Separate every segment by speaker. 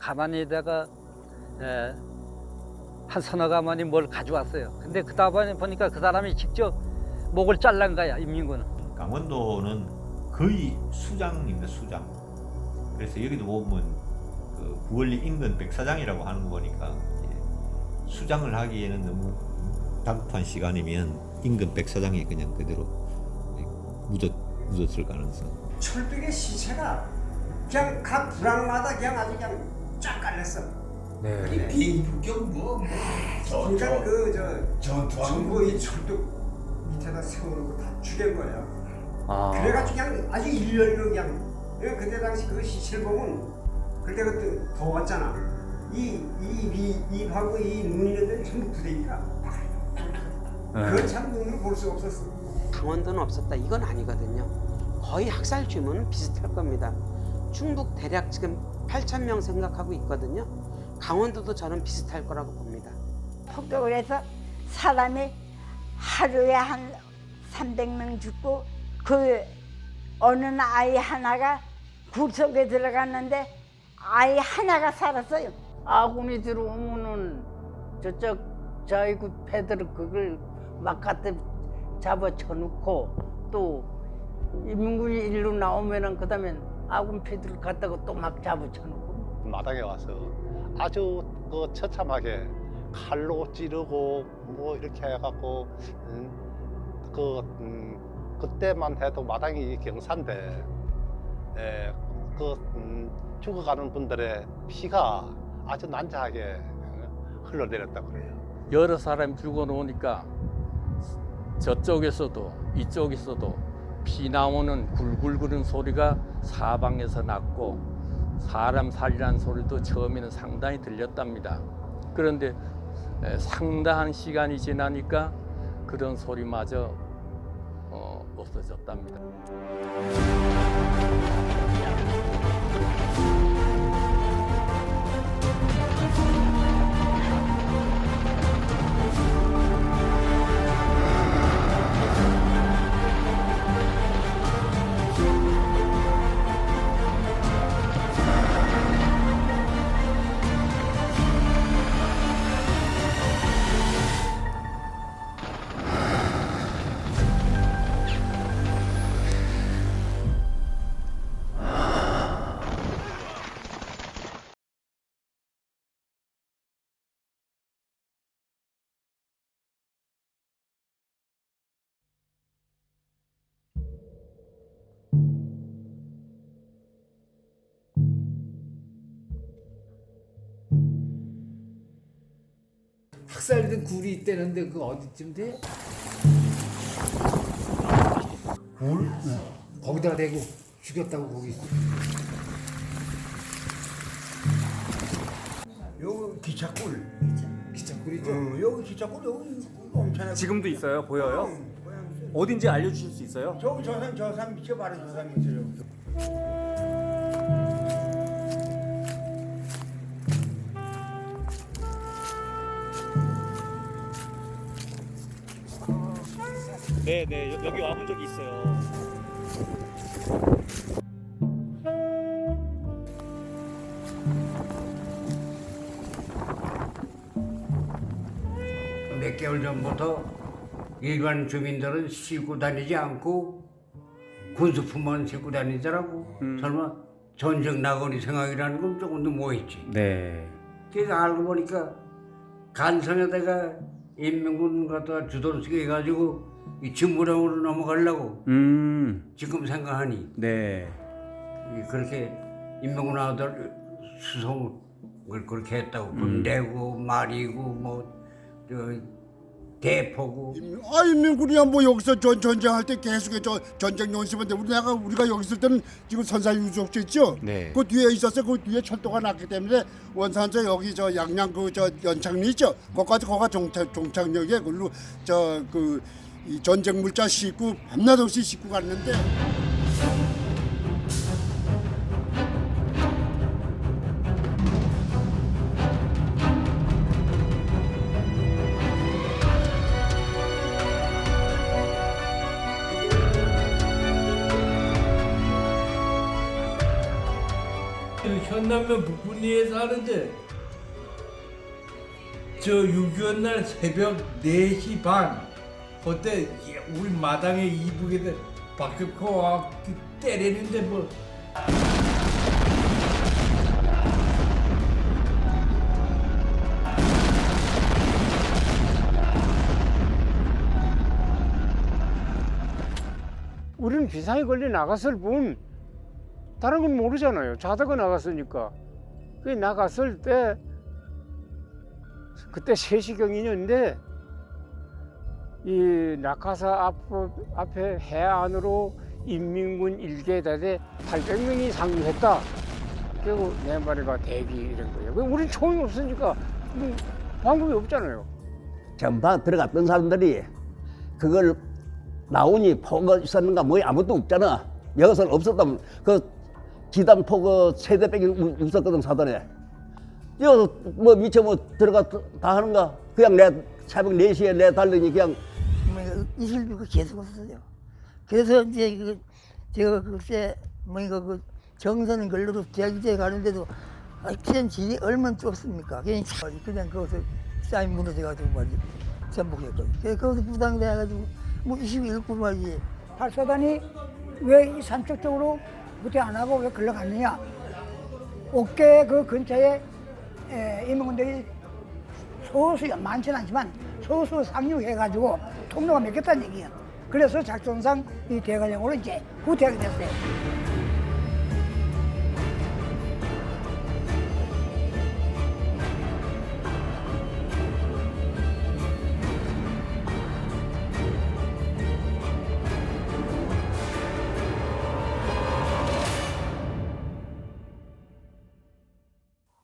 Speaker 1: 가마니에다가 한 서너 가마니 뭘 가져왔어요. 근데 그 다음에 보니까 그 사람이 직접 목을 잘란 거야, 인민군은.
Speaker 2: 강원도는 거의 수장입니다, 수장. 그래서 여기도 보면 그 구월리 인근 백사장이라고 하는 거 보니까 수장을 하기에는 너무 다급한 시간이면 인근 백사장이 그냥 그대로 묻었을 가능성.
Speaker 3: 철쭉의 시체가 그냥 각 부랑마다 그냥 아주 그냥 쫙 깔렸어.
Speaker 4: 네.
Speaker 3: 비행 불경 그러니까 전부 이 철쭉 밑에다 세워놓고 다 죽인 거야. 그래가지고 그냥 아주 일렬로 그냥 그때 당시 그 시체를 보면 그때 그때 더웠잖아. 이 입하고 이 눈 있는 데는 전부 부대니까 그걸 참 눈으로 볼 수가 없었어.
Speaker 5: 강원도는 없었다 이건 아니거든요. 거의 학살 규모는 비슷할 겁니다. 충북 대략 지금 8,000명 생각하고 있거든요. 강원도도 저는 비슷할 거라고 봅니다.
Speaker 6: 폭격을 해서 사람이 하루에 한 300명 죽고 그 어느 아이 하나가 굴속에 들어갔는데 아이 하나가 살았어요.
Speaker 7: 아군이 들어오면은 저쪽 자이구 패들 그걸 막 갖다 잡아 쳐놓고 또 인민군이 일로 나오면은 그다음에 아군 패들 갖다가 또 막 잡아 쳐놓고
Speaker 4: 마당에 와서 아주 그 처참하게 칼로 찌르고 뭐 이렇게 해갖고 그때만 해도 마당이 경사인데 죽어가는 분들의 피가 아주 난자하게 흘러내렸다고 그래요.
Speaker 8: 여러 사람이 죽어놓으니까 저쪽에서도 이쪽에서도 피 나오는 굴굴 거리는 소리가 사방에서 났고 사람 살리라는 소리도 처음에는 상당히 들렸답니다. 그런데 상당한 시간이 지나니까 그런 소리마저 없어졌답니다.
Speaker 9: 학살된 굴이 있다는데 그 어디쯤 돼? 굴? 거기다 대고 죽였다고 거기.
Speaker 3: 여기 기차꿀.
Speaker 9: 기차꿀이죠?
Speaker 3: 여기 기차꿀 여기 엄청나게.
Speaker 10: 지금도 있어요? 보여요? 어딘지 알려주실 수 있어요?
Speaker 3: 저기 저산 밑에 바로 저산 밑에.
Speaker 10: 네네 여기 와본 적이 있어요.
Speaker 3: 몇 개월 전부터 일반 주민들은 싣고 다니지 않고 군수품만 싣고 다니더라고. 설마 전쟁 나거리 생각이라는 건 조금도 뭐했지.
Speaker 10: 네.
Speaker 3: 그래서 알고 보니까 간선에다가 인민군 갖다가 주도를 해가지고 이 진무령으로 넘어가려고 지금 생각하니
Speaker 10: 네.
Speaker 3: 그렇게 인민군 아들 수송을 그렇게 했다고 군대고 말이고 뭐 대포고.
Speaker 11: 인민군이야 뭐 여기서 전쟁할 때 계속해 전쟁 연습인데 우리가 여기 있을 때는 지금 선사유적지 있죠.
Speaker 10: 네.
Speaker 11: 그 뒤에 있었어. 그 뒤에 철도가 났기 때문에 원산저 여기 양양 연창리 있죠. 거기가 종착역에 그리고 이 전쟁 물자 싣고 밤낮 없이 싣고 갔는데.
Speaker 12: 상남면 북분리에 사는데 저 6.25 날 새벽 4시 반 그때 우리 마당에 이북에서 박격포 와 때리는데 뭐
Speaker 13: 우리는 비상에 걸려 나갔을 뿐 다른 건 모르잖아요. 자다가 나갔으니까. 그 나갔을 때 그때 3시경이었는데 이 낙하사 앞에 해안으로 인민군 1계단에 800명이 상륙했다. 그리고 내 말이가 대기 이런 거예요. 우린 총이 없으니까 뭐 방법이 없잖아요.
Speaker 14: 전방 들어갔던 사람들이 그걸 나오니 포가 있었는가 뭐 아무것도 없잖아. 여기서는 없었다면 그 지단포 그 세대백이 없었거든 사단에. 여기서 뭐 미처 뭐 들어가 다 하는가? 그냥 내 새벽 4시에 내 달리니 그냥
Speaker 15: 이슬 비고 계속 없었어요. 그래서 이제 제가 그때 뭐니까 그 정선 걸로로 대학교에 가는데도 그냥 질이 얼마나 좁습니까? 그냥 거기서 쌓인 무너져가지고 말이지 전복했거든요. 그래서 거기서 부당돼가지고 뭐 21구 말이지.
Speaker 16: 8사단이 왜 이 산쪽 쪽으로 부대 안 하고 왜 걸러갔느냐? 옥계 그 근처에 인민군들이 소수 많지는 않지만 소수 상륙해가지고 통로가 막혔다는 얘기야. 그래서 작전상 이 대관령으로 이제 후퇴하게 됐어요.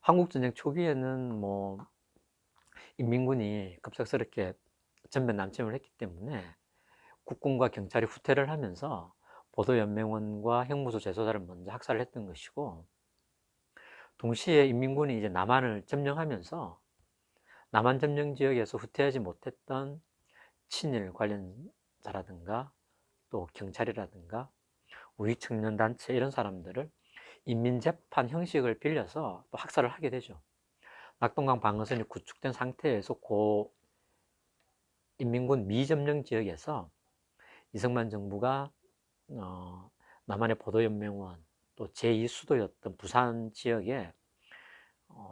Speaker 1: 한국전쟁 초기에는 뭐 인민군이 급작스럽게 전면 남침을 했기 때문에 국군과 경찰이 후퇴를 하면서 보도연맹원과 형무소 재소자를 먼저 학살을 했던 것이고, 동시에 인민군이 이제 남한을 점령하면서 남한 점령 지역에서 후퇴하지 못했던 친일 관련자라든가 또 경찰이라든가 우익청년단체 이런 사람들을 인민재판 형식을 빌려서 또 학살을 하게 되죠. 낙동강 방어선이 구축된 상태에서 고 인민군 미점령 지역에서 이승만 정부가 남한의 보도연맹원 또 제2수도였던 부산 지역에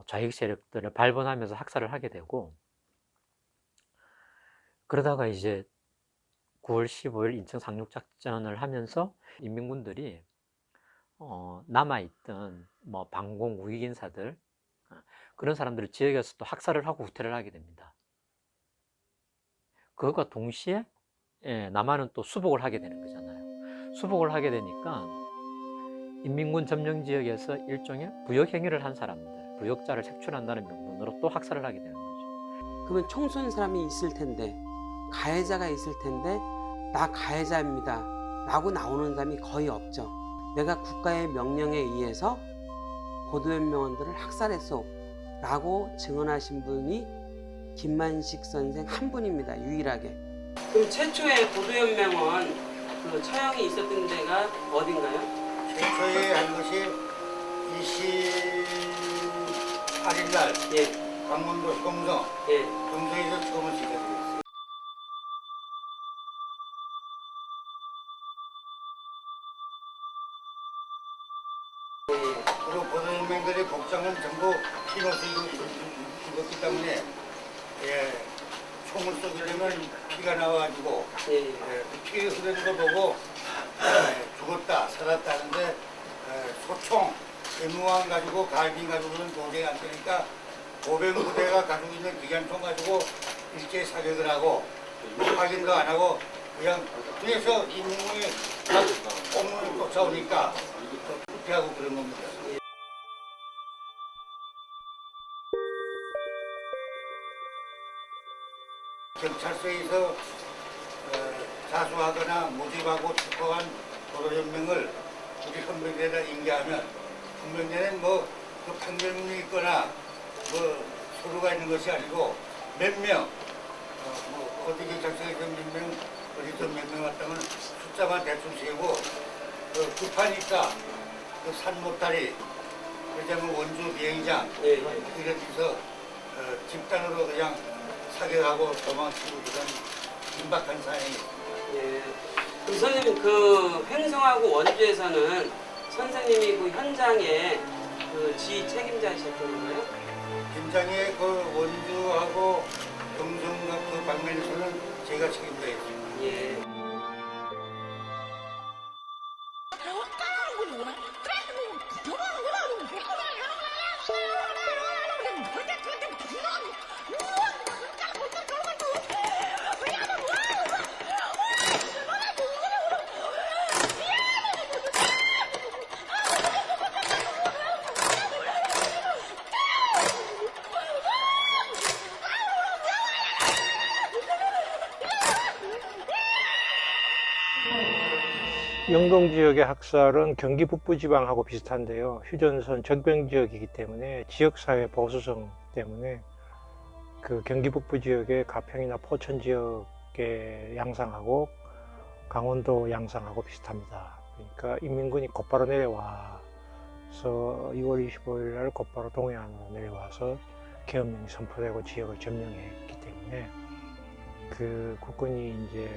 Speaker 1: 좌익 세력들을 발본하면서 학살을 하게 되고, 그러다가 이제 9월 15일 인천 상륙작전을 하면서 인민군들이 남아있던 뭐 방공 우익 인사들 그런 사람들을 지역에서 또 학살을 하고 후퇴를 하게 됩니다. 그것과 동시에 남한은 또 수복을 하게 되는 거잖아요. 수복을 하게 되니까 인민군 점령 지역에서 일종의 부역 행위를 한 사람들, 부역자를 색출한다는 명분으로 또 학살을 하게 되는 거죠.
Speaker 5: 그러면 총 쏜 사람이 있을 텐데, 가해자가 있을 텐데 나 가해자입니다 라고 나오는 사람이 거의 없죠. 내가 국가의 명령에 의해서 보도연맹원들을 학살했어 라고 증언하신 분이 김만식 선생 한 분입니다. 유일하게. 그럼 최초의 보도연맹원 그 처형이 있었던 데가 어딘가요?
Speaker 11: 최초에 한 것이 28일 날 강원도 효성, 경성에서 처음을 시작했어요. 그리고 보도연맹들의 복장은 전부 흰옷을 입었기 때문에 총을 쏘기려면 피가 나와가지고 피 흐르는 거 보고 죽었다 살았다 하는데 소총, 대무왕 가지고 갈빈 가지고는 도저히 안 되니까 보병부대가 가지고 있는 기관총 가지고 일제 사격을 하고 확인도 안 하고 그냥 그래서 인민군이 옥문을 쫓아오니까 후퇴하고 그런 겁니다. 경찰서에서 자수하거나 모집하고 특허한 보도연맹을 우리 헌병대에다 인계하면 헌병대는 뭐 그 판결문이 있거나 뭐 서류가 있는 것이 아니고 몇 명, 뭐 어디 경찰서에서 몇 명, 어디서 몇 명 왔다면 숫자만 대충 세고 급하니까 그 산 못다리
Speaker 17: 그러자면 원주 비행장 이래서 집단으로 그냥 사격하고 도망치고 그런 긴박한 상황이.
Speaker 5: 예. 그럼 선생님 그 횡성하고 원주에서는 선생님이 그 현장에 그 지휘 책임자이셨던 거예요?
Speaker 17: 현장에 그 원주하고 경성과 그 방면에서는 제가 책임자였습니다.
Speaker 5: 예.
Speaker 18: 영동 지역의 학살은 경기 북부지방하고 비슷한데요. 휴전선 적병 지역이기 때문에 지역사회 보수성 때문에 그 경기 북부 지역의 가평이나 포천 지역의 양상하고 강원도 양상하고 비슷합니다. 그러니까 인민군이 곧바로 내려와서 2월 25일 날 곧바로 동해안으로 내려와서 계엄령이 선포되고 지역을 점령했기 때문에 그 국군이 이제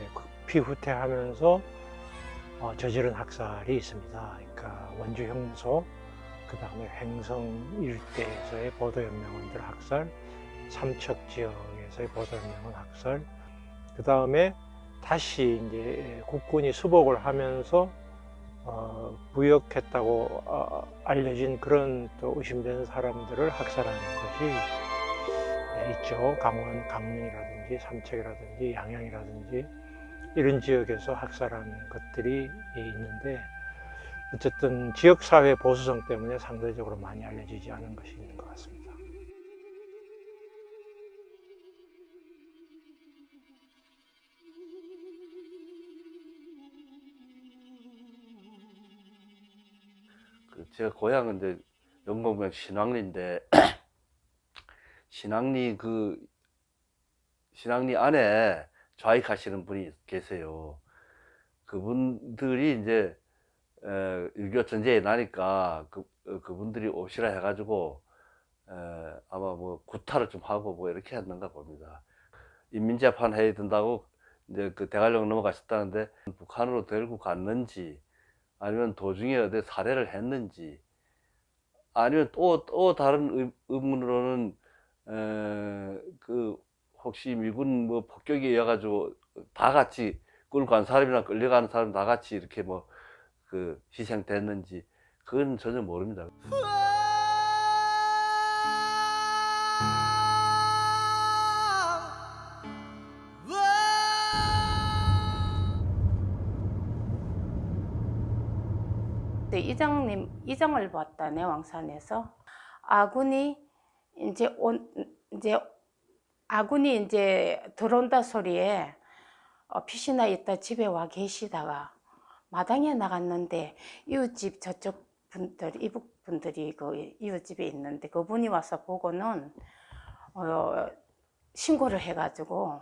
Speaker 18: 피후퇴하면서 저지른 학살이 있습니다. 그러니까 원주 형소, 그 다음에 횡성 일대에서의 보도연맹원들 학살, 삼척 지역에서의 보도연맹원 학살, 그 다음에 다시 이제 국군이 수복을 하면서 부역했다고 알려진 그런 또 의심되는 사람들을 학살하는 것이 있죠. 강원, 강릉이라든지 삼척이라든지 양양이라든지 이런 지역에서 학살한 것들이 있는데 어쨌든 지역사회 보수성 때문에 상대적으로 많이 알려지지 않은 것이 있는 것 같습니다.
Speaker 19: 제가 고향은 이제 영동면 신왕리인데 신왕리 신왕리 안에 좌익하시는 분이 계세요. 그분들이 이제 6.25 전쟁이 나니까 그분들이 오시라 해가지고 아마 뭐 구타를 좀 하고 뭐 이렇게 했는가 봅니다. 인민재판 해야 된다고 이제 그 대관령 넘어가셨다는데 북한으로 데리고 갔는지 아니면 도중에 어디 살해를 했는지 아니면 또 다른 의문으로는 혹시 미군 뭐 폭격에 이어가지고 다 같이 끌고 간 사람이나 끌려가는 사람 다 같이 이렇게 뭐 희생됐는지 그건 전혀 모릅니다.
Speaker 20: 이정을 봤다 내왕산에서 아군이 이제 들어온다 소리에 빛이나 있다 집에 와 계시다가 마당에 나갔는데 이웃집 저쪽 분들 이북 분들이 그 이웃집에 있는데 그분이 와서 보고는 신고를 해가지고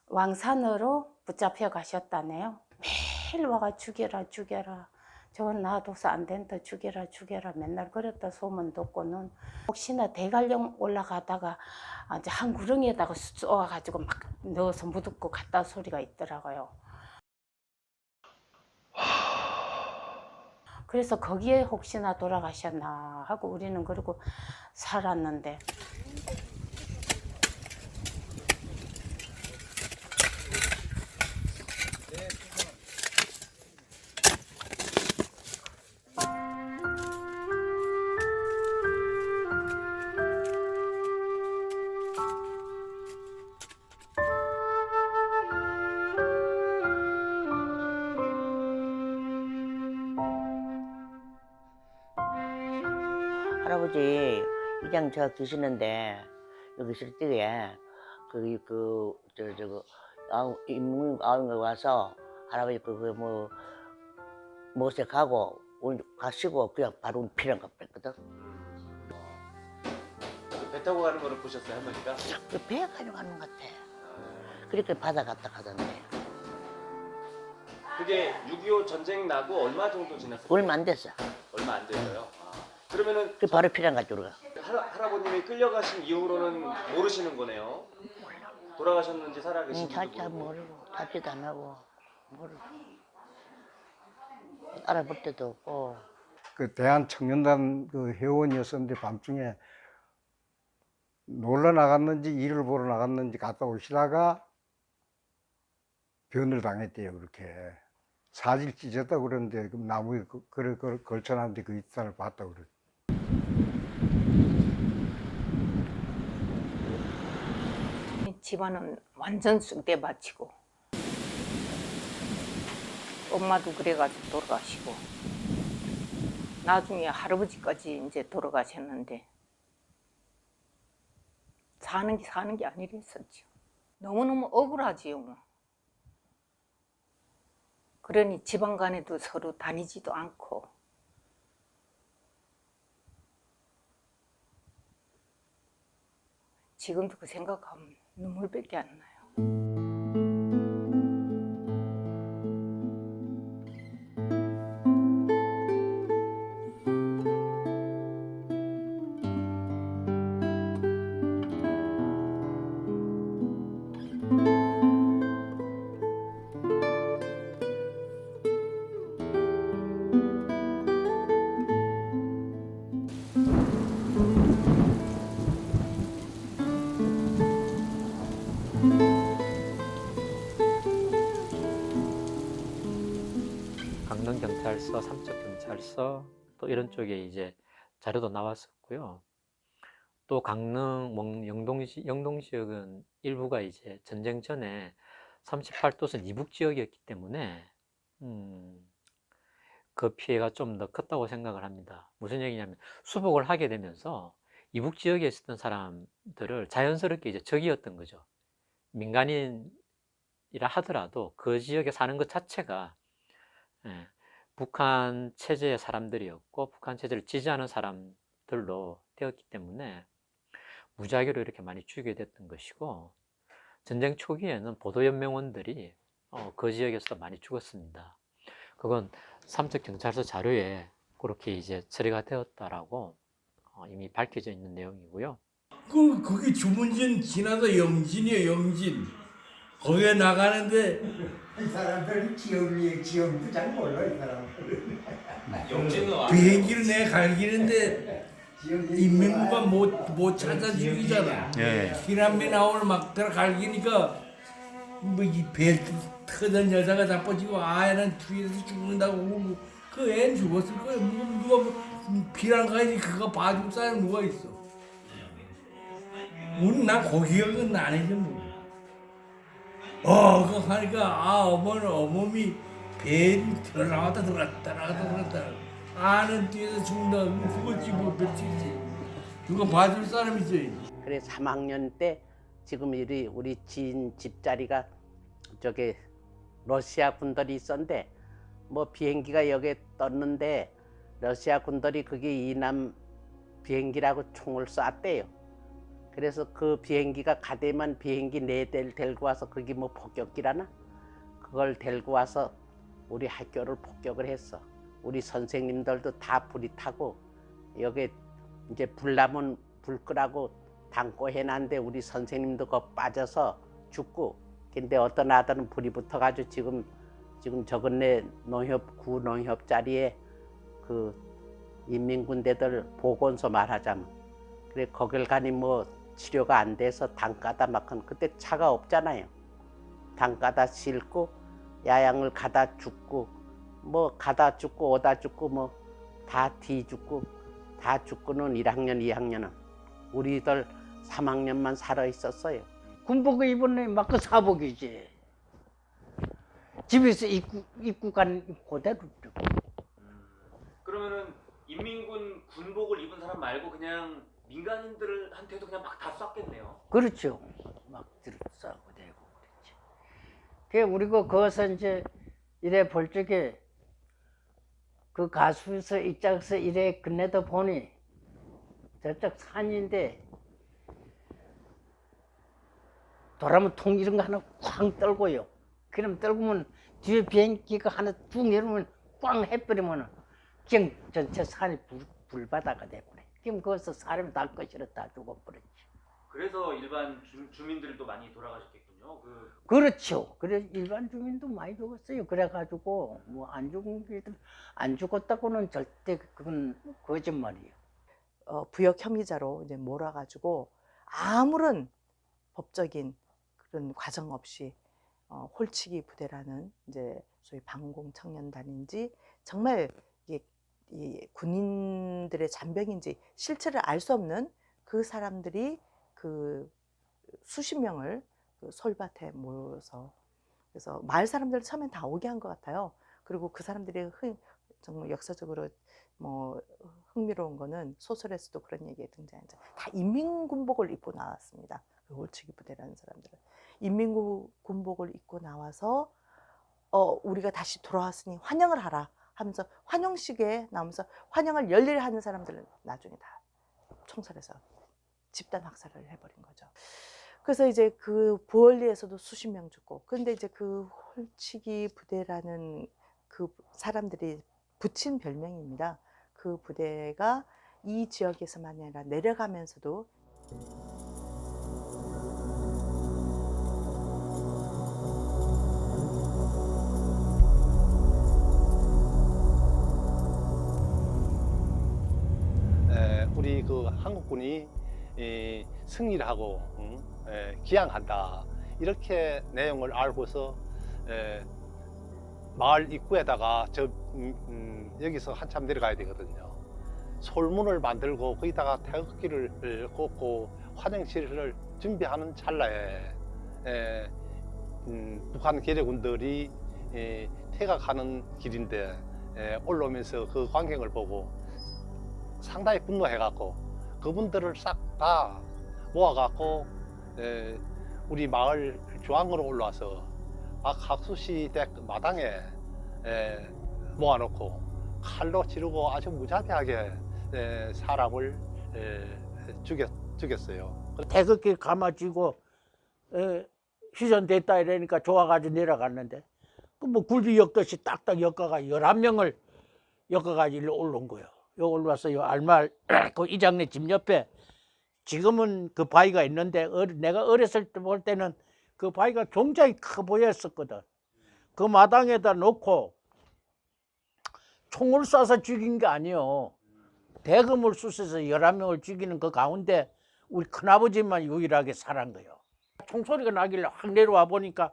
Speaker 20: 왕산으로 붙잡혀 가셨다네요. 매일 와가 죽여라 저건 놔둬서 안 된다 죽여라 맨날 그랬다 소문 듣고는 혹시나 대관령 올라가다가 이제 한 구렁이에다가 쏘아가지고 막 넣어서 묻고 갔다 소리가 있더라고요. 그래서 거기에 혹시나 돌아가셨나 하고 우리는 그러고 살았는데
Speaker 21: 할아버지 이장 저 드시는데 여기 실뜨에 인문 아웅에 와서 할아버지 뭐 모색하고 오늘 가시고 그냥 바로 피난 거 뺐거든.
Speaker 10: 배 타고 가는 거를 보셨어요, 할머니가?
Speaker 21: 그 배 가져가는 것 같아. 그렇게 바다 갔다 가던데.
Speaker 10: 그게 6.25 전쟁 나고 얼마 정도 지났어요?
Speaker 21: 얼마 안 됐어.
Speaker 10: 얼마 안 돼서요. 그러면은
Speaker 21: 그 바로 피랑 가지고 가.
Speaker 10: 할아버님이 끌려가신 이후로는 모르시는 거네요. 돌아가셨는지 살아계신지
Speaker 21: 잘 모르고 답지도 안 하고 모르고 알아볼 때도 없고.
Speaker 3: 그 대한청년단 그 회원이었었는데 밤중에 놀러 나갔는지 일을 보러 나갔는지 갔다 오시다가 변을 당했대요. 그렇게 사질 찢었다고 그러는데 그 나무에 걸쳐놨는데 그 입산을 봤다고 그랬어요.
Speaker 2: 집안은 완전 쑥대 마치고 엄마도 그래가지고 돌아가시고 나중에 할아버지까지 이제 돌아가셨는데 사는 게 아니랬었죠. 너무너무 억울하지요. 그러니 지방 간에도 서로 다니지도 않고 지금도 그 생각하면 눈물밖에 안 나요.
Speaker 1: 강릉경찰서, 삼척경찰서 또 이런 쪽에 이제 자료도 나왔었고요. 또 강릉, 영동 지역은 일부가 이제 전쟁 전에 38도선 이북 지역이었기 때문에 그 피해가 좀 더 컸다고 생각을 합니다. 무슨 얘기냐면 수복을 하게 되면서 이북 지역에 있었던 사람들을 자연스럽게 이제 적이었던 거죠. 민간인이라 하더라도 그 지역에 사는 것 자체가 북한 체제의 사람들이었고 북한 체제를 지지하는 사람들로 되었기 때문에 무작위로 이렇게 많이 죽이게 됐던 것이고, 전쟁 초기에는 보도연맹원들이 그 지역에서 많이 죽었습니다. 그건 삼척경찰서 자료에 그렇게 이제 처리가 되었다라고 이미 밝혀져 있는 내용이고요.
Speaker 12: 거기 주문진 지나서 영진이에요, 영진. 거기에 나가는데
Speaker 3: 이 사람들이 지역도 잘 몰라, 이 사람들.
Speaker 12: 비행기를 내가 갈기는데 인민군만 못 찾아 죽이잖아.
Speaker 10: 예.
Speaker 12: 피난민 나오는 막 들어 갈기니까 뭐 이 배 터던 여자가 자빠지고 아애는 뒤에서 죽는다고 울고 그 애는 죽었을 거예요. 누가 피난 가야지 그거 봐줄 사람 누가 있어. 우리 나 거기가 끝나니까 뭐. 그거 하니까 어머니 배를 들어나왔다 들어갔다 아는 뒤에서 죽는다. 죽었지 뭐 며칠이지. 누가 봐줄 사람 있어야지.
Speaker 7: 그래 3학년 때 지금 우리 지인 집자리가 저기 러시아 군들이 있었는데 뭐 비행기가 여기에 떴는데 러시아 군들이 그게 이남 비행기라고 총을 쐈대요. 그래서 그 비행기가 가대만 비행기 4대를 데리고 와서 그게 뭐 폭격기라나? 그걸 데리고 와서 우리 학교를 폭격을 했어. 우리 선생님들도 다 불이 타고 여기 이제 불 나면 불 끄라고 담고 해놨는데 우리 선생님도 거 빠져서 죽고, 근데 어떤 아들은 불이 붙어가지고 지금 저건네 구 농협 자리에 그 인민군대들 보건소 말하자면 그래 거길 가니 뭐 치료가 안 돼서 담가다 막한 그때 차가 없잖아요. 담가다 싣고 야양을 가다 죽고 뭐 가다 죽고 오다 죽고 뭐 다 뒤죽고 다 죽고는 1학년 2학년은 우리들 3학년만 살아 있었어요. 군복 입은 막 그 사복이지. 집에서 입고 간 그대로.
Speaker 10: 그러면은 인민군 군복을 입은 사람 말고 그냥 민간인들한테도 그냥 막 다 쐈겠네요.
Speaker 7: 그렇죠. 막 싸고 되고 그랬지. 그 우리가 거기서 이제 이래 볼 적에 그 가수에서 입장에서 이래 끝내다 보니 저쪽 산인데 도라면 통 이런 거 하나 쾅 떨고요. 그럼 떨구면 뒤에 비행기가 하나 쭉 내려오면 꽝 해버리면 그냥 전체 산이 불바다가 돼버려. 지금 거기서 사람이 다 것이라 다 죽어버렸지.
Speaker 10: 그래서 일반 주민들도 많이 돌아가셨겠군요.
Speaker 7: 그렇죠. 그래 일반 주민도 많이 죽었어요. 그래가지고 뭐 안 죽은 게들 안 죽었다고는 절대 그건 거짓말이에요.
Speaker 6: 부역 혐의자로 이제 몰아가지고 아무런 법적인 그런 과정 없이 홀치기 부대라는 이제 소위 방공 청년단인지 정말 이게 이 군인들의 잔병인지 실체를 알 수 없는 그 사람들이 그 수십 명을 그 솔밭에 모여서 그래서 마을 사람들 처음엔 다 오게 한 것 같아요. 그리고 그 사람들이 정말 역사적으로 뭐 흥미로운 거는 소설에서도 그런 얘기가 등장하죠. 다 인민군복을 입고 나왔습니다. 그 홀치기 부대라는 사람들은 인민군복을 입고 나와서 우리가 다시 돌아왔으니 환영을 하라 하면서 환영식에 나오면서 환영을 열일히 하는 사람들은 나중에 다 총살해서 집단 학살을 해버린 거죠. 그래서 이제 그 부월리에서도 수십 명 죽고, 근데 이제 그 홀치기 부대라는 그 사람들이 붙인 별명입니다. 그 부대가 이 지역에서만 아니라 내려가면서도
Speaker 4: 우리 그 한국군이 승리를 하고 기양한다 이렇게 내용을 알고서 마을 입구에다가 여기서 한참 내려가야 되거든요. 솔문을 만들고 거기다가 태극기를 꽂고 환영식을 준비하는 찰나에 북한 계력군들이 퇴각하는 길인데 올라오면서 그 광경을 보고 상당히 분노해갖고 그분들을 싹 다 모아갖고 우리 마을 중앙으로 올라와서 학수시댁 마당에 모아놓고 칼로 찌르고 아주 무자비하게 사람을 죽였어요.
Speaker 7: 태극기 감아쥐고 휴전됐다 이러니까 좋아가지고 내려갔는데 그 뭐 굴비 엮듯이 딱딱 엮어가 11명을 엮어가지고 일로 올라온 거예요. 요 올라와서 요 알말 그 이장네 집 옆에 지금은 그 바위가 있는데 내가 어렸을 때 볼 때는 그 바위가 굉장히 커 보였었거든. 그 마당에다 놓고 총을 쏴서 죽인 게 아니에요. 대금을 쑤셔서 11명을 죽이는 그 가운데 우리 큰아버지만 유일하게 살아난 거예요. 총소리가 나길래 확 내려와 보니까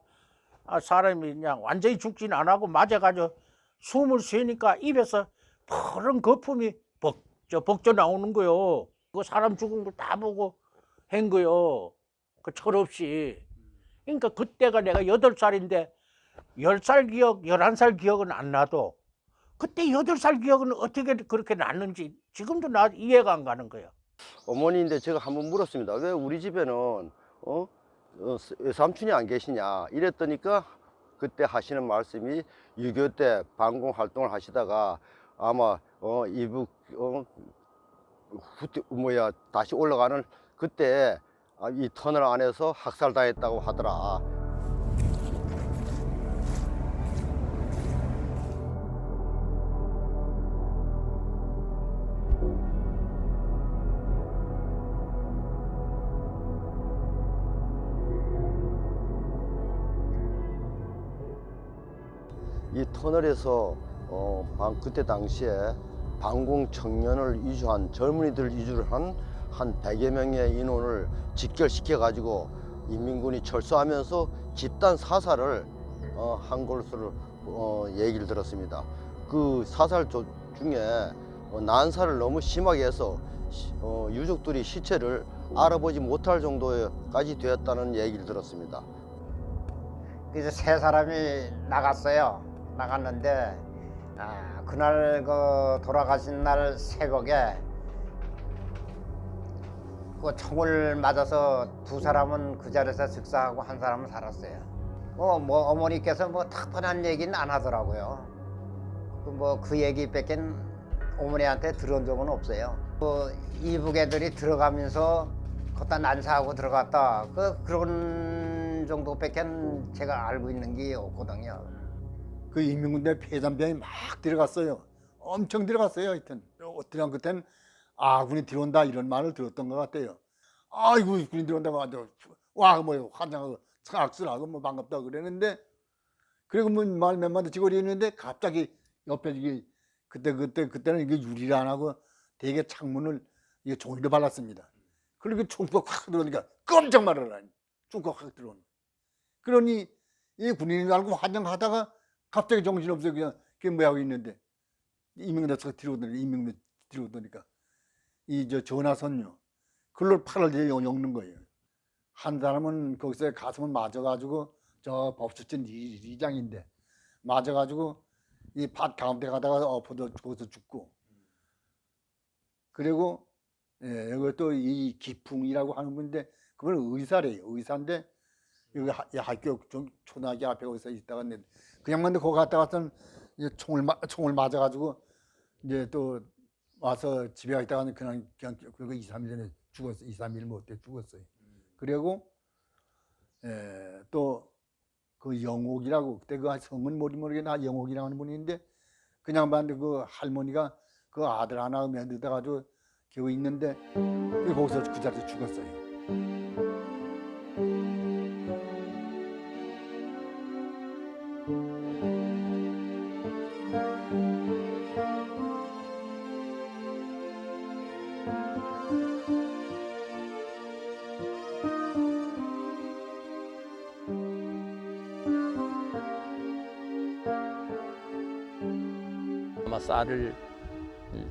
Speaker 7: 사람이 그냥 완전히 죽지는 안 하고 맞아가지고 숨을 쉬니까 입에서 푸른 거품이 벅져 나오는 거요. 그 사람 죽은 걸 다 보고 한 거요. 그 철없이. 그러니까 그때가 내가 8살인데 10살 기억, 11살 기억은 안 나도 그때 8살 기억은 어떻게 그렇게 났는지 지금도 나 이해가 안 가는 거예요.
Speaker 22: 어머니인데 제가 한번 물었습니다. 왜 우리 집에는 삼촌이 안 계시냐 이랬더니까 그때 하시는 말씀이 6.25 때 방공 활동을 하시다가 아마 이북 다시 올라가는 그때 이 터널 안에서 학살당했다고 하더라. 이 터널에서 그때 당시에 방공 청년을 위주한 젊은이들 위주를 한 100여 명의 인원을 직결시켜 가지고 인민군이 철수하면서 집단 사살을 한 것으로 얘기를 들었습니다. 그 사살 중에 난사를 너무 심하게 해서 유족들이 시체를 알아보지 못할 정도까지 되었다는 얘기를 들었습니다.
Speaker 23: 그래서 세 사람이 나갔는데 그날 그 돌아가신 날 새벽에 그 총을 맞아서 2사람은 그 자리에서 즉사하고 1사람은 살았어요. 뭐 어머니께서 뭐 특별한 얘기는 안 하더라고요. 그 얘기밖에 어머니한테 들은 적은 없어요. 이북 애들이 들어가면서 걷다 난사하고 들어갔다 그런 정도밖에 제가 알고 있는 게 없거든요.
Speaker 11: 그 인민군대 폐잔병이 막 들어갔어요. 엄청 들어갔어요. 하여튼 어떤 그때는 군이 들어온다 이런 말을 들었던 것 같아요. 아이고 군이 들어온다고 아주 와 뭐 환장하고 악수하고 뭐 반갑다 그랬는데 그리고 뭐 말 몇 마디 지거리 했는데 갑자기 옆에 이게 그때는 이게 유리를 안 하고 대개 창문을 이게 종이로 발랐습니다. 그리고 총구가 확 들어오니까 깜짝 말하라니 총구가 확 들어오는. 그러니 이 군인인 줄 알고 환장하다가 갑자기 정신없어요. 그냥 그게 뭐 하고 있는데 이명대가 들어오더니까 이 저 전화선요 그걸 팔을 엮는 거예요. 한 사람은 거기서 가슴을 맞아가지고 저 법수진 이장인데 맞아가지고 이 밭 가운데 가다가 엎어져 죽어서 죽고 그리고 여기 또 이 기풍이라고 하는 분인데 그걸 의사래요. 의사인데 여기 학교 초등학교 앞에 거기서 있다가 그냥 근데 거기 갔다 와서는 이제 총을 맞아가지고 이제 또 와서 집에 있다가는 그냥 그리고 2, 3일 전에 죽었어요. 2, 3일 못돼 죽었어요. 그리고 또 그 영옥이라고 그때 그 성은 모르겠나 영옥이라고 하는 분이 있는데 그냥 봤는데 그 할머니가 그 아들 하나 며느리다 가지고 겨우 있는데 거기서 그 자리에서 죽었어요.
Speaker 1: 아마 쌀을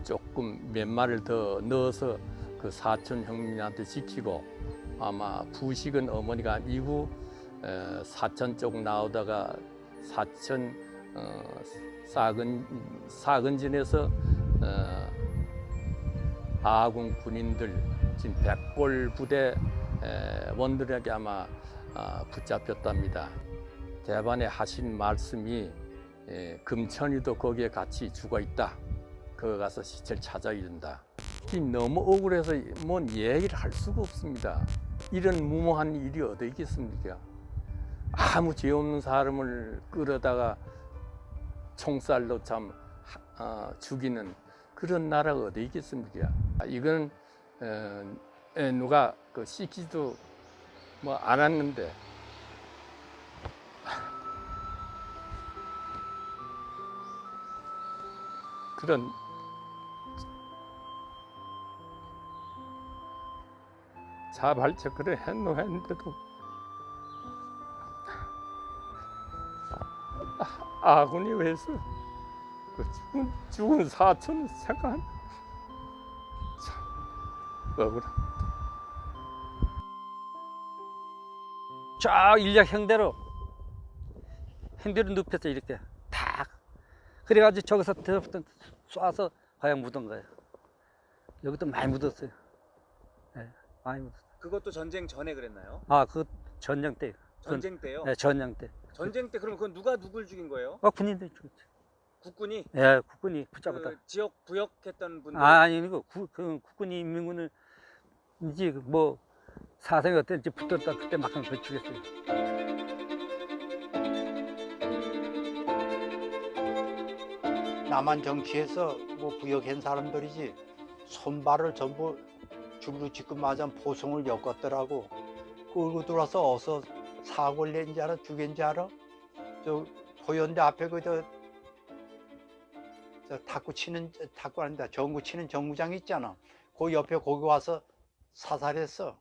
Speaker 1: 조금 몇 마리를 더 넣어서 그 사촌 형님한테 지키고 아마 부식은 어머니가 이후 사천 쪽 나오다가 사천 사근진에서 아군 군인들 지금 백골 부대 원들에게 아마 붙잡혔답니다. 대반에 하신 말씀이 금천이도 거기에 같이 죽어 있다. 거기 가서 시체를 찾아야 된다. 너무 억울해서 뭔 얘기를 할 수가 없습니다. 이런 무모한 일이 어디 있겠습니까? 아무 죄 없는 사람을 끌어다가 총살로 참 죽이는 그런 나라가 어디 있겠습니까? 이건 누가 그 시키지도 뭐 안 했는데 그런 자발적으로 했는데도 아군이 왜서 그 죽은 사촌을 생각하면 참 억울합니다.
Speaker 8: 쫙 일약 형대로 눕혀서 이렇게 탁 그래가지고 저기서 쏴서 그냥 묻은 거예요. 여기도 많이 묻었어요. 네, 많이 묻었어요.
Speaker 10: 그것도 전쟁 전에 그랬나요?
Speaker 8: 그 전쟁 때.
Speaker 10: 전쟁 때요?
Speaker 8: 네, 전쟁 때.
Speaker 10: 전쟁 때 그럼 그건 누가 누굴 죽인 거예요?
Speaker 8: 군인들이 죽였죠.
Speaker 10: 국군이?
Speaker 8: 네, 국군이 붙잡았다.
Speaker 10: 그 지역 부역했던 분들?
Speaker 8: 아니고 국군이 인민군을 이제 뭐 사상이 어땠는지 붙었다 그때 막 죽였어요.
Speaker 9: 남한 정치에서 뭐 부역한 사람들이지 손발을 전부 줄로 짚고 맞아 포송을 엮었더라고. 끌고 들어와서 어서 사고를 낸지 알아? 죽인지 알아? 저 호연대 앞에 저 탁구 아니다 정구 치는 정구장 있잖아. 그 옆에 거기 와서 사살했어.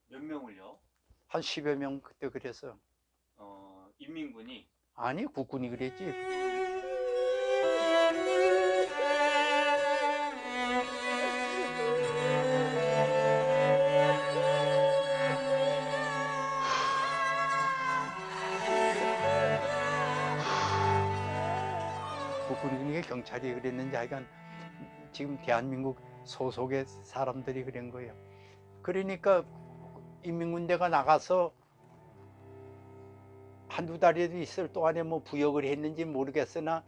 Speaker 10: 몇 명을요?
Speaker 9: 한 10여 명 그때 그랬어.
Speaker 10: 인민군이?
Speaker 9: 아니 국군이 그랬지. 국군이 경찰이 그랬는지 하여간 지금 대한민국 소속의 사람들이 그런 거예요. 그러니까 인민군대가 나가서 한두 달이라도 있을 동안에 뭐 부역을 했는지 모르겠으나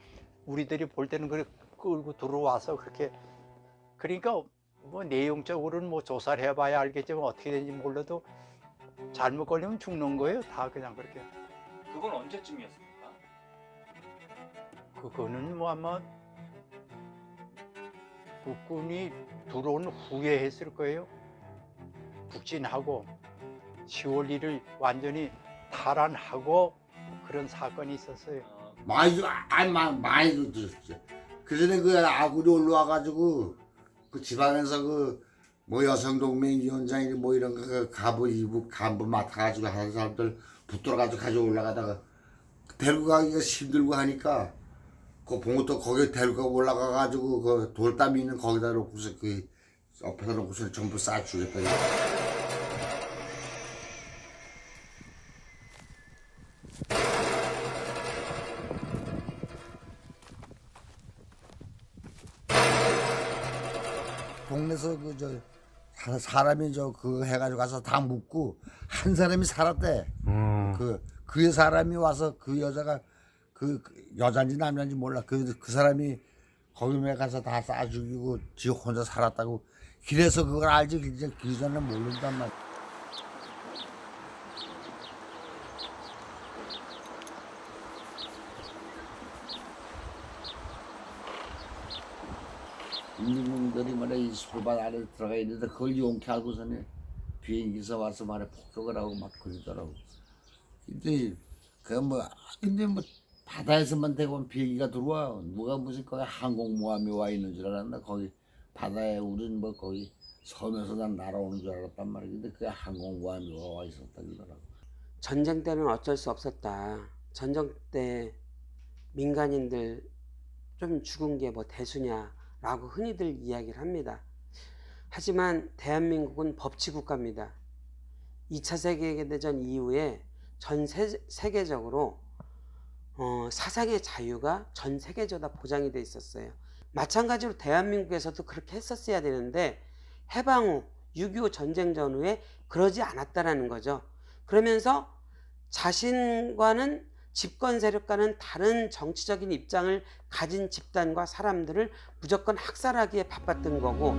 Speaker 9: 우리들이 볼 때는 그래 끌고 들어와서 그렇게 그러니까 뭐 내용적으로는 뭐 조사를 해봐야 알겠지만 어떻게 되는지 몰라도 잘못 걸리면 죽는 거예요. 다 그냥 그렇게.
Speaker 10: 그건 언제쯤이었습니까?
Speaker 9: 그거는 뭐 아마 국군이 들어온 후에 했을 거예요. 북진하고 10월 1일 완전히 탈환하고 그런 사건이 있었어요.
Speaker 13: 많이 들었죠. 그전에 그 아군이 올라와가지고 그 지방에서 그 뭐 여성동맹위원장이 뭐 이런 거 그 간부 맡아가지고 하는 사람들 붙들어가지고 가지고 올라가다가 데리고 가기가 힘들고 하니까 그 봉우도 거기 데리고 올라가가지고 그 돌담이 있는 거기다 놓고서 그 옆에다 놓고서 전부 쏴주겠다. 동네에서 사람이 그 해가지고 가서 다 묻고 한 사람이 살았대. 그 사람이 와서 그 여자가 그 여자인지 남자인지 몰라. 그 사람이 거기에 가서 다 쏴 죽이고 지 혼자 살았다고. 길에서 그걸 알지. 이제 그 전에 모른단 말이야. 인민군들이 말이야 이 수로밭 안에 들어가 있는데 그걸 용케하고서는 비행기에서 와서 말이야 폭격을 하고 막 그러더라고. 근데 근데 뭐 바다에서만 대고 비행기가 들어와. 누가 무슨 거기 항공모함이 와 있는 줄 알았나. 거기 바다에 우린 뭐 거기 섬에서 난 날아오는 줄 알았단 말이야. 근데 그게 항공모함이 와 있었다 그러더라고.
Speaker 5: 전쟁 때는 어쩔 수 없었다. 전쟁 때 민간인들 좀 죽은 게 뭐 대수냐라고 흔히들 이야기를 합니다. 하지만 대한민국은 법치국가입니다. 2차 세계대전 이후에 전 세계적으로 사상의 자유가 전 세계적으로 보장이 돼 있었어요. 마찬가지로 대한민국에서도 그렇게 했었어야 되는데 해방 후 6.25 전쟁 전후에 그러지 않았다라는 거죠. 그러면서 자신과는 집권 세력과는 다른 정치적인 입장을 가진 집단과 사람들을 무조건 학살하기에 바빴던 거고,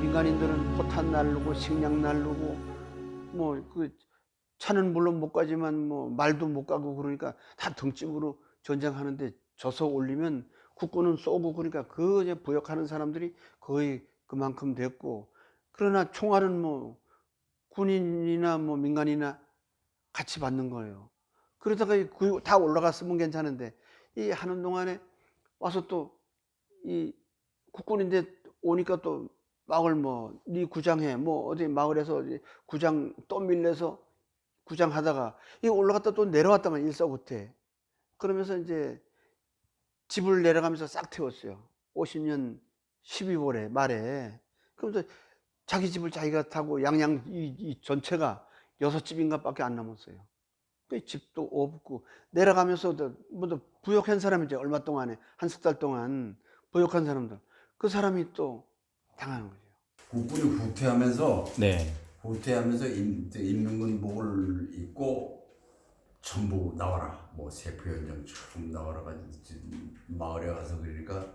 Speaker 14: 민간인들은 포탄 날르고 식량 날르고 뭐 그 차는 물론 못 가지만 뭐 말도 못 가고 그러니까 다 등짐으로 전쟁하는데 져서 올리면 국군은 쏘고 그러니까 그 이제 부역하는 사람들이 거의 그만큼 됐고, 그러나 총알은 뭐 군인이나 뭐 민간이나 같이 받는 거예요. 그러다가 다 올라갔으면 괜찮은데 이 하는 동안에 와서 또 이 국군인데 오니까 또 마을 뭐 네 구장해 뭐 어디 마을에서 구장 또 밀려서 구장하다가 이 올라갔다 또 내려왔다만 일사후퇴. 그러면서 이제 집을 내려가면서 싹 태웠어요. 50년 12월에 말에. 그러면서 자기 집을 자기가 타고 양양 이 전체가 6집인가 밖에 안 남았어요. 그 집도 없고 내려가면서 뭐 부역한 사람이 이제 얼마 동안에 한 석 달 동안 부역한 사람들, 그 사람이 또 당하는 거죠.
Speaker 13: 국군이 후퇴하면서
Speaker 15: 네.
Speaker 13: 후퇴하면서 인민군복을 입고 전부 나와라. 뭐 세포연장 처음 나와라 가지고 마을에 가서 그러니까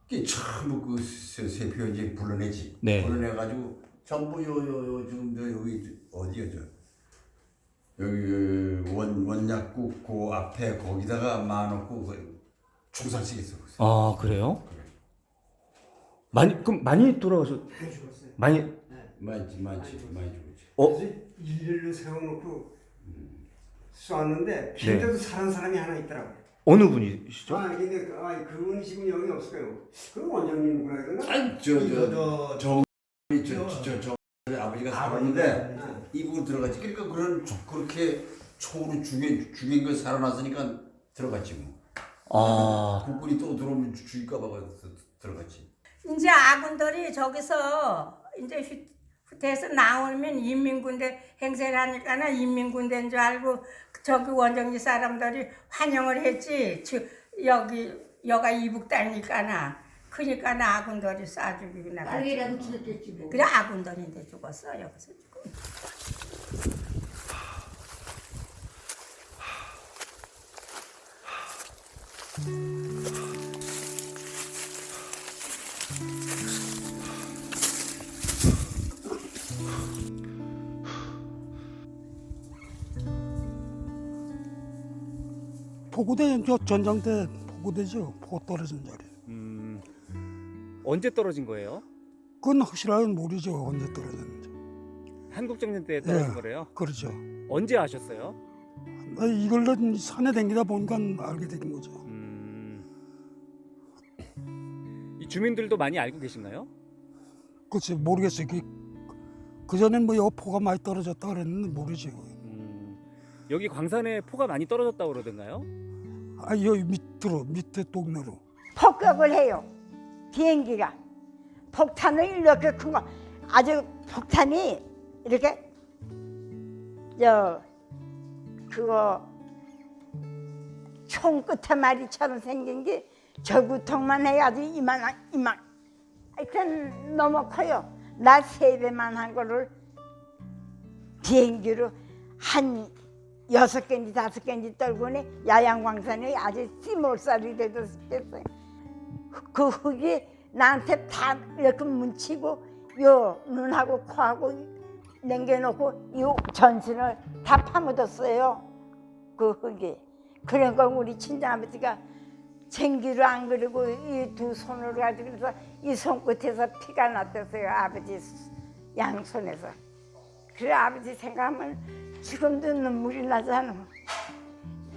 Speaker 13: 이게 전부 그 세포연장 불러내지.
Speaker 15: 네.
Speaker 13: 불러내가지고 전부 지금 여기 어디야 여기 원약국 그 앞에 거기다가 마놓고 그 충살시켰어.
Speaker 15: 아 그래요? 그럼 많이 돌아가서 많이
Speaker 3: 죽었지. 일렬로 세워놓고 쏘았는데 빌려도 사는 사람이 하나 있더라고요.
Speaker 15: 어느 분이시죠?
Speaker 3: 근데 그분이 지금 여기 없을 거예요. 그 원장님 누구라 그러나?
Speaker 13: 아니 저 아버지가 살았는데 이북으로 들어갔지. 그러니까 그렇게 총으로 죽인 거 살아났으니까 들어갔지 뭐. 국군이 또 들어오면 죽일까 봐 들어갔지.
Speaker 24: 이제 아군들이 저기서 이제 후퇴해서 나오면 인민군대 행세를 하니까는 인민군대인 줄 알고 저기 원정지 사람들이 환영을 했지. 여가 이북다니까나. 그러니까 아군들이 쏴 죽이고 나갔지.
Speaker 21: 딸기라도 죽였겠지 뭐.
Speaker 24: 그래 아군들인데 죽었어 여기서 죽고.
Speaker 11: 포구대 전쟁 때 포구대죠. 포 떨어진 자리.
Speaker 15: 언제 떨어진 거예요?
Speaker 11: 그건 확실하게 모르죠. 언제 떨어졌는지.
Speaker 15: 한국정년 때 떨어진
Speaker 11: 예,
Speaker 15: 거래요?
Speaker 11: 그렇죠.
Speaker 15: 언제 아셨어요?
Speaker 11: 이걸로 산에 댕기다 보니까 알게 된 거죠.
Speaker 15: 이 주민들도 많이 알고 계신가요?
Speaker 11: 글쎄 모르겠어요. 그 전엔 뭐 여기 포가 많이 떨어졌다 그랬는데 모르죠.
Speaker 15: 여기 광산에 포가 많이 떨어졌다고 그러던가요?
Speaker 11: 아 여기 밑에 동네로.
Speaker 24: 폭격을 해요. 비행기가 폭탄을 이렇게 큰 거, 아주 폭탄이 이렇게 그거 총 끝에마리처럼 생긴 게 저구통만 해가지고 이만 하여튼 너무 커요. 나 3배만 한 거를 비행기로 한 6개인지 5개인지 떨고는 야양광산이 아주 씨몰살이 돼도 됐어요. 그 흙이 나한테 다 이렇게 뭉치고 요 눈하고 코하고 남겨놓고 이 전신을 다 파묻었어요. 그 흙이. 그러니까 우리 친정아버지가 쟁기로 안 그리고 이 두 손으로 가지고 그래서 이 손끝에서 피가 났댔어요. 아버지 양손에서. 그래 아버지 생각하면 지금도 눈물이 나잖아.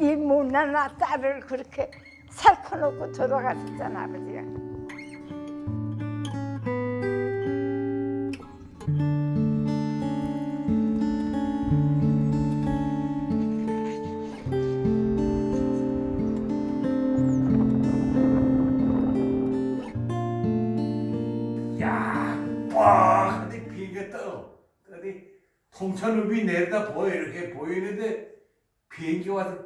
Speaker 24: 이 못난 딸을 그렇게 살펴 놓고 돌아가셨잖아 아버지가.
Speaker 12: 와, 근데 비행기가 떠. 어디 통천읍이 내려다 보여 이렇게 보이는데 비행기 와서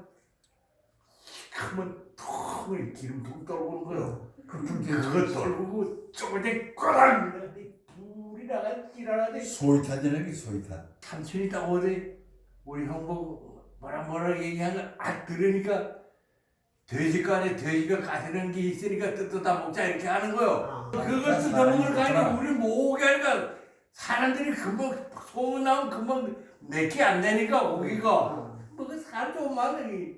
Speaker 12: 크면 통을 기름 붕 떨어오는 거요. 그거 떨고 쪼그대 꼬랑 불이 나가 지랄하대.
Speaker 16: 소위탄이라는 게 소위탄.
Speaker 12: 삼촌이 딱 어디 우리 형 보고 뭐라 얘기하는 들으니까 돼지간에 돼지가 가시는 게 있으니까 뜯다 먹자 이렇게 하는 거요. 그걸 뜯어먹을 가니까 우리 모으게 하니까 사람들이 금방 소문 나면 금방 내게 안 되니까 오기가 그 사람 좀 많으니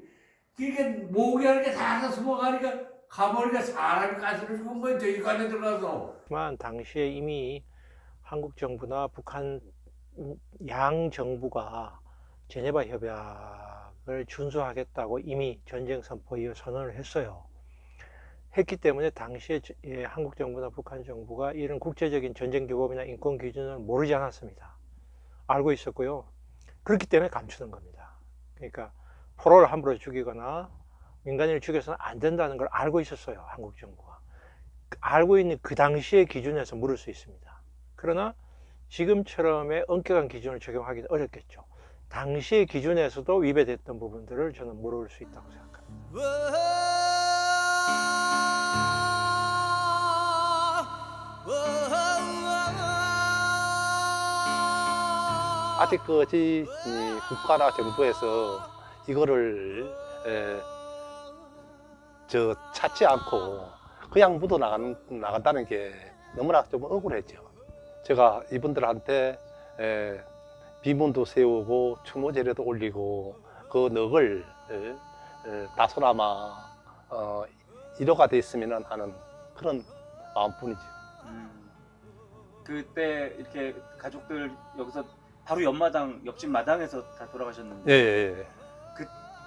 Speaker 12: 그러니까 모으게 하니까 다 숨어가니까 가버리니까 사람이 가시는 죽은 거예요. 돼지간에 들어가서.
Speaker 17: 하지만 당시에 이미 한국 정부나 북한 양 정부가 제네바 협약을 준수하겠다고 이미 전쟁 선포 이후 선언을 했어요. 했기 때문에 당시에 한국 정부나 북한 정부가 이런 국제적인 전쟁 규범이나 인권 기준을 모르지 않았습니다. 알고 있었고요. 그렇기 때문에 감추는 겁니다. 그러니까 포로를 함부로 죽이거나 민간인을 죽여서는 안 된다는 걸 알고 있었어요. 한국 정부가. 알고 있는 그 당시의 기준에서 물을 수 있습니다. 그러나 지금처럼의 엄격한 기준을 적용하기 어렵겠죠. 당시의 기준에서도 위배됐던 부분들을 저는 물을 수 있다고 생각합니다.
Speaker 4: 아직 이 국가나 정부에서 이거를 찾지 않고 그냥 묻어 나간다는 게 너무나 좀 억울했죠. 제가 이분들한테 비문도 세우고 추모제례도 올리고 그 넋을 다소나마 위로가 됐으면 하는 그런 마음뿐이죠.
Speaker 10: 그때 이렇게 가족들 여기서 바로 옆마당 옆집 마당에서 다 돌아가셨는데
Speaker 4: 예.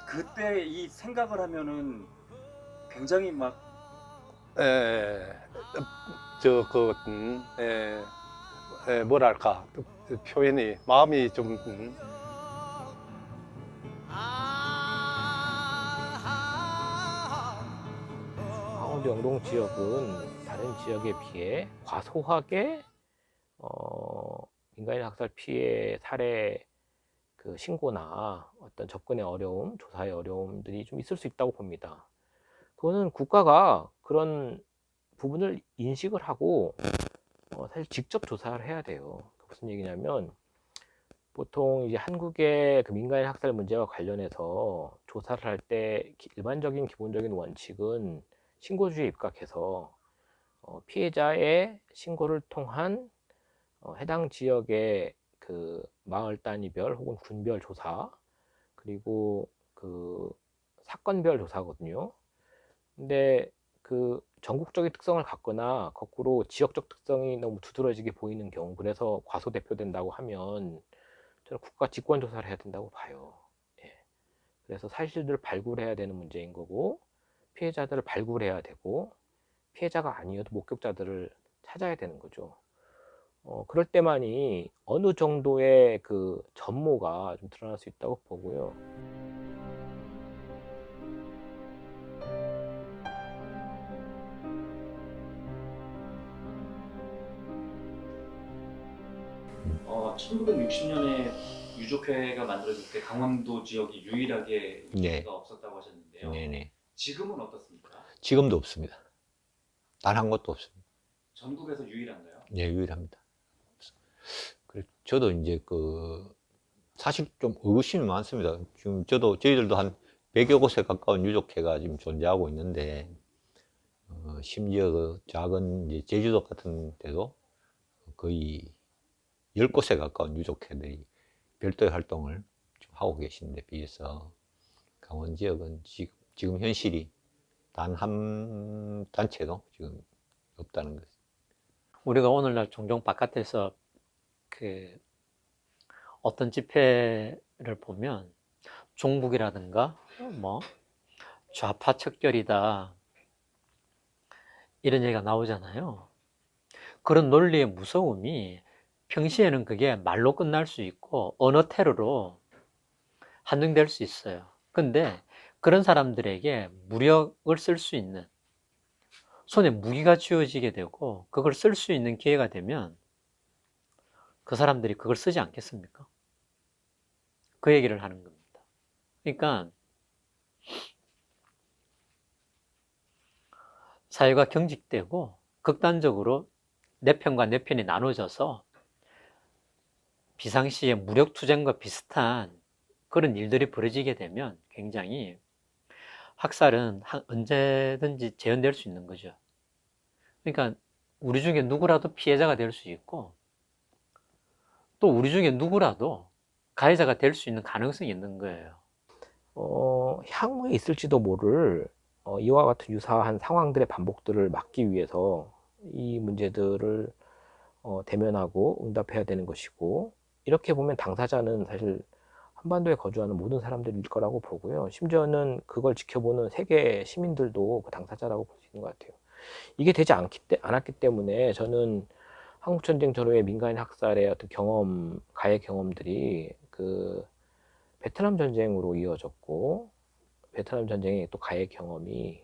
Speaker 10: 그때 이 생각을 하면은 굉장히 막
Speaker 4: 뭐랄까 표현이 마음이 좀
Speaker 17: 강원도 영동 지역은 다른 지역에 비해 과소하게 민간인 학살 피해 사례 그 신고나 어떤 접근의 어려움, 조사의 어려움들이 좀 있을 수 있다고 봅니다. 그거는 국가가 그런 부분을 인식을 하고 사실 직접 조사를 해야 돼요. 무슨 얘기냐면 보통 이제 한국의 그 민간인 학살 문제와 관련해서 조사를 할 때 일반적인 기본적인 원칙은 신고주의에 입각해서 피해자의 신고를 통한 해당 지역의 그 마을 단위별 혹은 군별 조사, 그리고 그
Speaker 2: 사건별 조사거든요. 근데 그 전국적인 특성을 갖거나 거꾸로 지역적 특성이 너무 두드러지게 보이는 경우, 그래서 과소대표된다고 하면 저는 국가 직권 조사를 해야 된다고 봐요. 예. 그래서 사실들을 발굴해야 되는 문제인 거고, 피해자들을 발굴해야 되고, 피해자가 아니어도 목격자들을 찾아야 되는 거죠. 그럴 때만이 어느 정도의 그 전모가 좀 드러날 수 있다고 보고요.
Speaker 15: 어, 1960년에 유족회가 만들어질 때 강원도 지역이 유일하게
Speaker 1: 네.
Speaker 15: 유족회가 없었다고 하셨는데요.
Speaker 1: 네네.
Speaker 15: 지금은 어떻습니까?
Speaker 1: 지금도 없습니다. 단 한 곳도 없습니다.
Speaker 15: 전국에서 유일한가요?
Speaker 1: 예, 유일합니다. 그래, 저도 이제 사실 좀 의구심이 많습니다. 지금 저희들도 한 100여 곳에 가까운 유족회가 지금 존재하고 있는데, 심지어 그 작은 이제 제주도 같은 데도 거의 10곳에 가까운 유족회들이 별도의 활동을 좀 하고 계시는데 비해서 강원 지역은 지금 현실이 단 한 단체도 지금 없다는 것. 우리가 오늘날 종종 바깥에서 어떤 집회를 보면 종북이라든가 뭐 좌파 척결이다 이런 얘기가 나오잖아요. 그런 논리의 무서움이 평시에는 그게 말로 끝날 수 있고 언어 테러로 한정될 수 있어요. 근데 그런 사람들에게 무력을 쓸 수 있는, 손에 무기가 쥐어지게 되고 그걸 쓸 수 있는 기회가 되면 그 사람들이 그걸 쓰지 않겠습니까? 그 얘기를 하는 겁니다. 그러니까 사회가 경직되고 극단적으로 내 편과 내 편이 나눠져서 비상시에 무력투쟁과 비슷한 그런 일들이 벌어지게 되면 굉장히 학살은 언제든지 재현될 수 있는 거죠. 그러니까 우리 중에 누구라도 피해자가 될 수 있고 또 우리 중에 누구라도 가해자가 될 수 있는 가능성이 있는 거예요.
Speaker 2: 향후에 있을지도 모를 이와 같은 유사한 상황들의 반복들을 막기 위해서 이 문제들을 대면하고 응답해야 되는 것이고, 이렇게 보면 당사자는 사실 한반도에 거주하는 모든 사람들일 거라고 보고요. 심지어는 그걸 지켜보는 세계 시민들도 그 당사자라고 볼 수 있는 것 같아요. 이게 되지 않았기 때문에 저는 한국전쟁 전후의 민간인 학살의 어떤 경험, 가해 경험들이 그 베트남 전쟁으로 이어졌고, 베트남 전쟁의 또 가해 경험이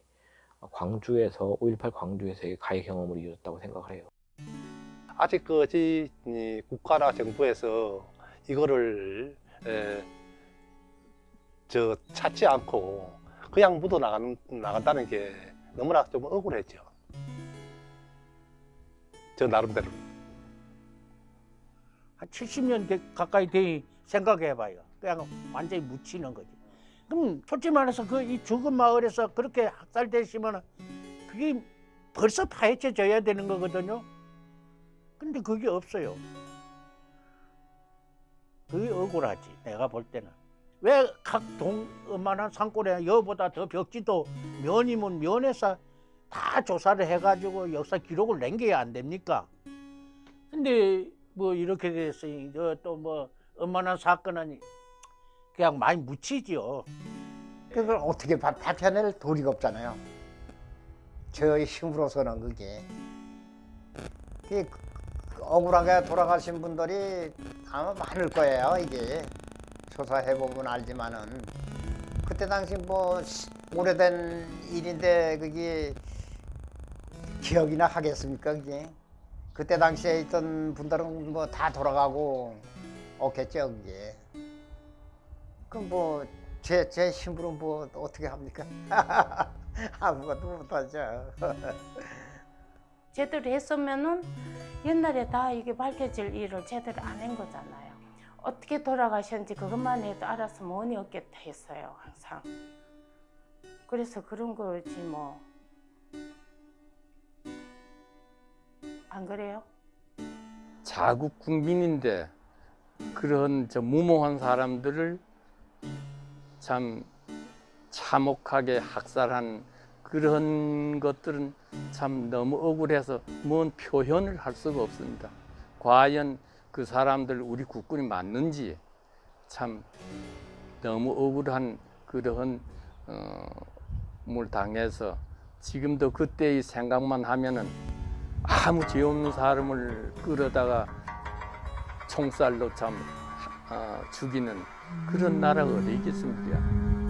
Speaker 2: 광주에서 5.18 광주에서의 가해 경험으로 이어졌다고 생각을 해요.
Speaker 4: 아직까지 국가나 정부에서 이거를 찾지 않고 그냥 묻어 나간다는 게 너무나 좀 억울했죠. 저 나름대로.
Speaker 17: 한 70년 가까이 돼 생각해봐요. 그냥 완전히 묻히는 거지. 그럼 솔직히 말해서 이 죽은 마을에서 그렇게 학살되시면 그게 벌써 파헤쳐져야 되는 거거든요. 근데 그게 없어요. 그게 억울하지, 내가 볼 때는. 왜 각 웬만한 산골에 여보다 더 벽지도 면이면 면에서 다 조사를 해가지고 역사 기록을 남겨야 안 됩니까? 근데 뭐 이렇게 됐으니 또 뭐 웬만한 사건은 그냥 많이 묻히죠.
Speaker 23: 그걸 어떻게 밝혀낼 도리가 없잖아요. 저희 힘으로서는 그게 억울하게 돌아가신 분들이 아마 많을 거예요. 이게 조사해보면 알지만은 그때 당시 뭐 오래된 일인데 그게 기억이나 하겠습니까? 그게 그때 당시에 있던 분들은 뭐 다 돌아가고 없겠죠. 그게 그럼 뭐 제 힘으로 뭐 어떻게 합니까? 아무것도 못하죠.
Speaker 18: 제대로 했으면은 옛날에 다 이게 밝혀질 일을 제대로 안 한 거잖아요. 어떻게 돌아가셨는지 그것만 해도 알았으면 원이 없겠다 했어요, 항상. 그래서 그런 거지 뭐. 안 그래요?
Speaker 19: 자국 국민인데 그런 무모한 사람들을 참 참혹하게 학살한 그런 것들은 참 너무 억울해서 뭔 표현을 할 수가 없습니다. 과연 그 사람들 우리 국군이 맞는지 참 너무 억울한 그런 물 당해서 지금도 그때의 생각만 하면은 아무 죄 없는 사람을 끌어다가 총살로 참 죽이는 그런 나라가 어디 있겠습니까?